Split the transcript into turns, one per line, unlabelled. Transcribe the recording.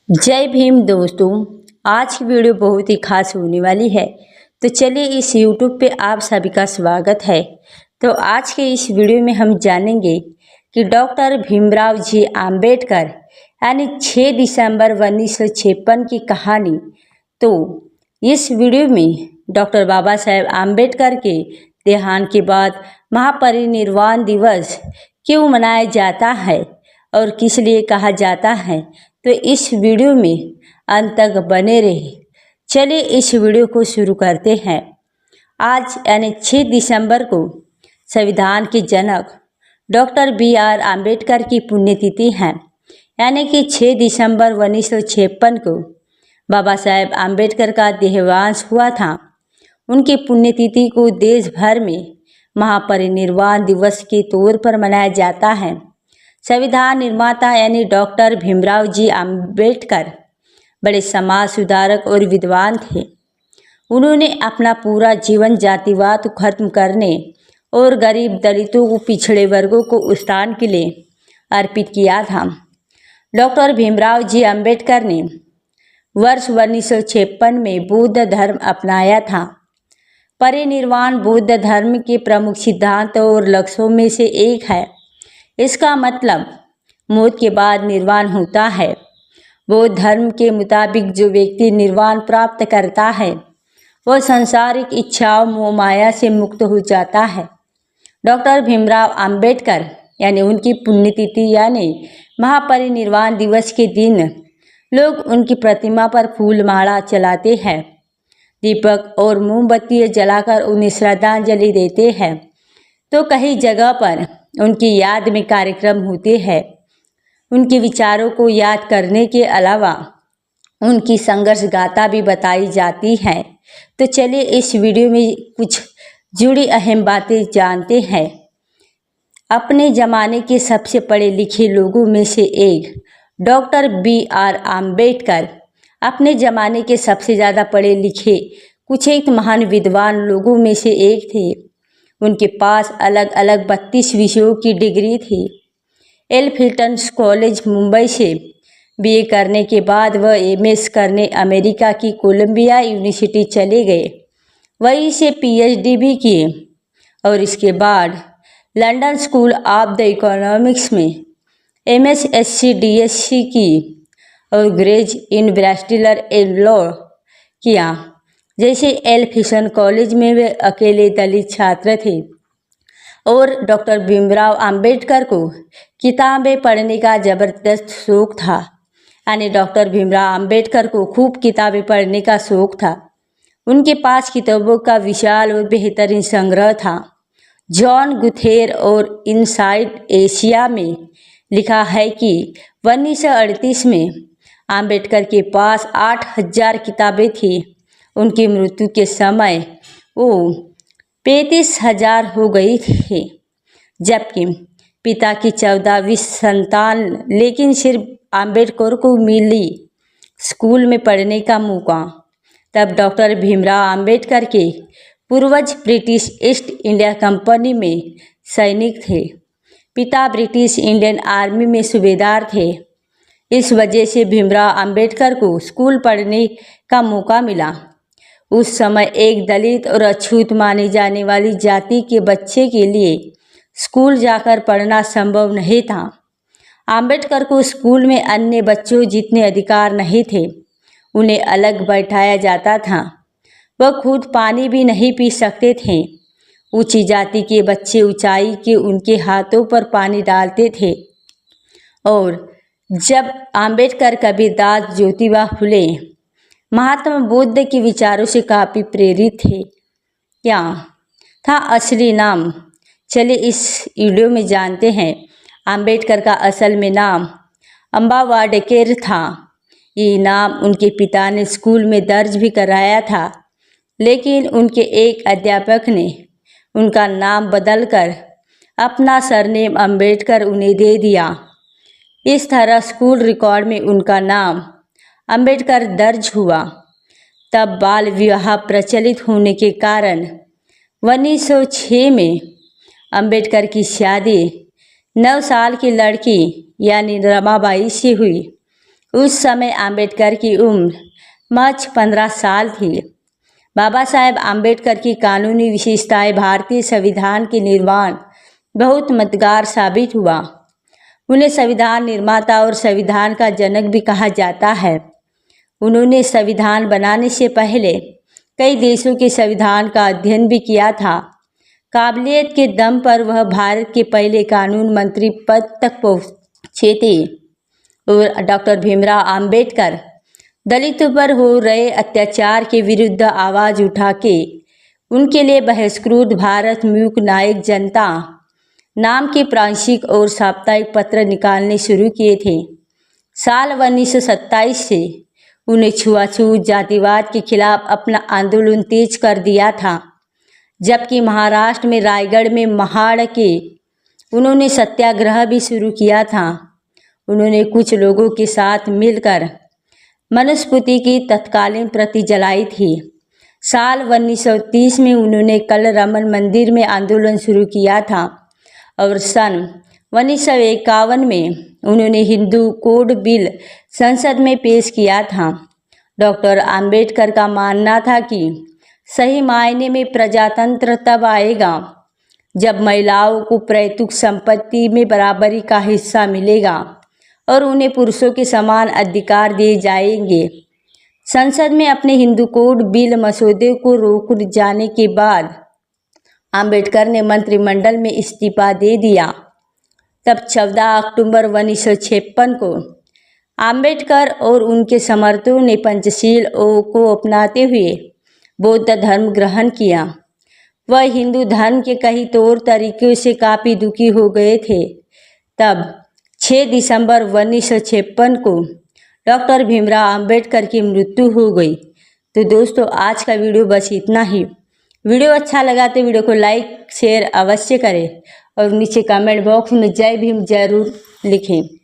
जय भीम दोस्तों। आज की वीडियो बहुत ही खास होने वाली है, तो चलिए इस YouTube पे आप सभी का स्वागत है। तो आज के इस वीडियो में हम जानेंगे कि डॉक्टर भीमराव जी आम्बेडकर यानी 6 दिसंबर 1956 की कहानी। तो इस वीडियो में डॉक्टर बाबा साहेब आम्बेडकर के देहांत के बाद महापरिनिर्वाण दिवस क्यों मनाया जाता है और किस लिए कहा जाता है, तो इस वीडियो में अंत तक बने रहे। चलिए इस वीडियो को शुरू करते हैं। आज यानी 6 दिसंबर को संविधान के जनक डॉक्टर BR आम्बेडकर की पुण्यतिथि है, यानी कि 6 दिसंबर 1956 को बाबा साहेब आम्बेडकर का देहांत हुआ था। उनकी पुण्यतिथि को देश भर में महापरिनिर्वाण दिवस के तौर पर मनाया जाता है। संविधान निर्माता यानी डॉक्टर भीमराव जी आम्बेडकर बड़े समाज सुधारक और विद्वान थे। उन्होंने अपना पूरा जीवन जातिवाद को खत्म करने और गरीब दलितों को पिछड़े वर्गों को उत्थान के लिए अर्पित किया था। डॉक्टर भीमराव जी आम्बेडकर ने वर्ष 1956 में बुद्ध धर्म अपनाया था। परिनिर्वाण बुद्ध धर्म के प्रमुख सिद्धांत और लक्ष्यों में से एक है। इसका मतलब मौत के बाद निर्वाण होता है। बौद्ध धर्म के मुताबिक जो व्यक्ति निर्वाण प्राप्त करता है वह सांसारिक इच्छाओं मोह माया से मुक्त हो जाता है। डॉक्टर भीमराव आम्बेडकर यानी उनकी पुण्यतिथि यानी महापरिनिर्वाण दिवस के दिन लोग उनकी प्रतिमा पर फूल माला चलाते हैं, दीपक और मोमबत्ती जलाकर उन्हें श्रद्धांजलि देते हैं। तो कई जगह पर उनकी याद में कार्यक्रम होते हैं। उनके विचारों को याद करने के अलावा उनकी संघर्ष गाथा भी बताई जाती है। तो चलिए इस वीडियो में कुछ जुड़ी अहम बातें जानते हैं। अपने ज़माने के सबसे पढ़े लिखे लोगों में से एक डॉक्टर BR आम्बेडकर अपने ज़माने के सबसे ज़्यादा पढ़े लिखे कुछ एक महान विद्वान लोगों में से एक थे। उनके पास अलग अलग 32 विषयों की डिग्री थी। एल्फिल्टन कॉलेज मुंबई से BA करने के बाद वह MS करने अमेरिका की कोलंबिया यूनिवर्सिटी चले गए। वहीं से PhD भी किए और इसके बाद London school of the economics में MSc DSc की और ग्रेज इन बैचलर लॉ किया। जैसे एल्फिल्टन कॉलेज में वे अकेले दलित छात्र थे और डॉक्टर भीमराव आम्बेडकर को किताबें पढ़ने का ज़बरदस्त शौक़ था। यानी डॉक्टर भीमराव आम्बेडकर को खूब किताबें पढ़ने का शौक़ था। उनके पास किताबों का विशाल और बेहतरीन संग्रह था। जॉन गुथेर और इनसाइड एशिया में लिखा है कि 1938 में आम्बेडकर के पास 8000 किताबें थी। उनकी मृत्यु के समय वो 35,000 हो गई थी, जबकि पिता की 14वीं संतान। लेकिन सिर्फ आम्बेडकर को मिली स्कूल में पढ़ने का मौका। तब डॉक्टर भीमराव आम्बेडकर के पूर्वज ब्रिटिश ईस्ट इंडिया कंपनी में सैनिक थे। पिता ब्रिटिश इंडियन आर्मी में सूबेदार थे। इस वजह से भीमराव आम्बेडकर को स्कूल पढ़ने का मौका मिला। उस समय एक दलित और अछूत माने जाने वाली जाति के बच्चे के लिए स्कूल जाकर पढ़ना संभव नहीं था। आम्बेडकर को स्कूल में अन्य बच्चों जितने अधिकार नहीं थे। उन्हें अलग बैठाया जाता था। वह खुद पानी भी नहीं पी सकते थे। ऊंची जाति के बच्चे ऊंचाई के उनके हाथों पर पानी डालते थे। और जब आम्बेडकर, कबीरदास, ज्योतिबा फुले, महात्मा बुद्ध के विचारों से काफ़ी प्रेरित थे। क्या था असली नाम? चलिए इस वीडियो में जानते हैं। आम्बेडकर का असल में नाम अम्बावाडेकर था। ये नाम उनके पिता ने स्कूल में दर्ज भी कराया था, लेकिन उनके एक अध्यापक ने उनका नाम बदलकर अपना सरनेम आम्बेडकर उन्हें दे दिया। इस तरह स्कूल रिकॉर्ड में उनका नाम आम्बेडकर दर्ज हुआ। तब बाल विवाह प्रचलित होने के कारण 1906 में आम्बेडकर की शादी 9 साल की लड़की यानी रमाबाई से हुई। उस समय आम्बेडकर की उम्र महज 15 साल थी। बाबा साहेब आम्बेडकर की कानूनी विशेषताएं भारतीय संविधान के निर्माण बहुत मददगार साबित हुआ। उन्हें संविधान निर्माता और संविधान का जनक भी कहा जाता है। उन्होंने संविधान बनाने से पहले कई देशों के संविधान का अध्ययन भी किया था। काबिलियत के दम पर वह भारत के पहले कानून मंत्री पद तक पहुँचे थे। और डॉक्टर भीमराव आम्बेडकर दलितों पर हो रहे अत्याचार के विरुद्ध आवाज़ उठा के उनके लिए बहिष्कृत भारत मूक नायक जनता नाम के प्रांशिक और साप्ताहिक पत्र निकालने शुरू किए थे। साल 1927 से उन्हें छुआछूत जातिवाद के खिलाफ अपना आंदोलन तेज कर दिया था। जबकि महाराष्ट्र में रायगढ़ में महाड़ के उन्होंने सत्याग्रह भी शुरू किया था। उन्होंने कुछ लोगों के साथ मिलकर मनुस्मृति की तत्कालीन प्रति जलाई थी। साल 1930 में उन्होंने कल रमन मंदिर में आंदोलन शुरू किया था और सन 1951 में उन्होंने हिंदू कोड बिल संसद में पेश किया था। डॉक्टर आम्बेडकर का मानना था कि सही मायने में प्रजातंत्र तब आएगा जब महिलाओं को पैतृक संपत्ति में बराबरी का हिस्सा मिलेगा और उन्हें पुरुषों के समान अधिकार दिए जाएंगे। संसद में अपने हिंदू कोड बिल मसौदे को रोक जाने के बाद आम्बेडकर ने मंत्रिमंडल में इस्तीफा दे दिया। तब 14 अक्टूबर 1956 को आम्बेडकर और उनके समर्थकों ने पंचशील को अपनाते हुए बौद्ध धर्म ग्रहण किया। वह हिंदू धर्म के कई तौर तरीकों से काफ़ी दुखी हो गए थे। तब 6 दिसंबर 1956 को डॉक्टर भीमराव आम्बेडकर की मृत्यु हो गई। तो दोस्तों आज का वीडियो बस इतना ही। वीडियो अच्छा लगा तो वीडियो को लाइक शेयर अवश्य करें और नीचे कमेंट बॉक्स में जय भीम जरूर लिखें।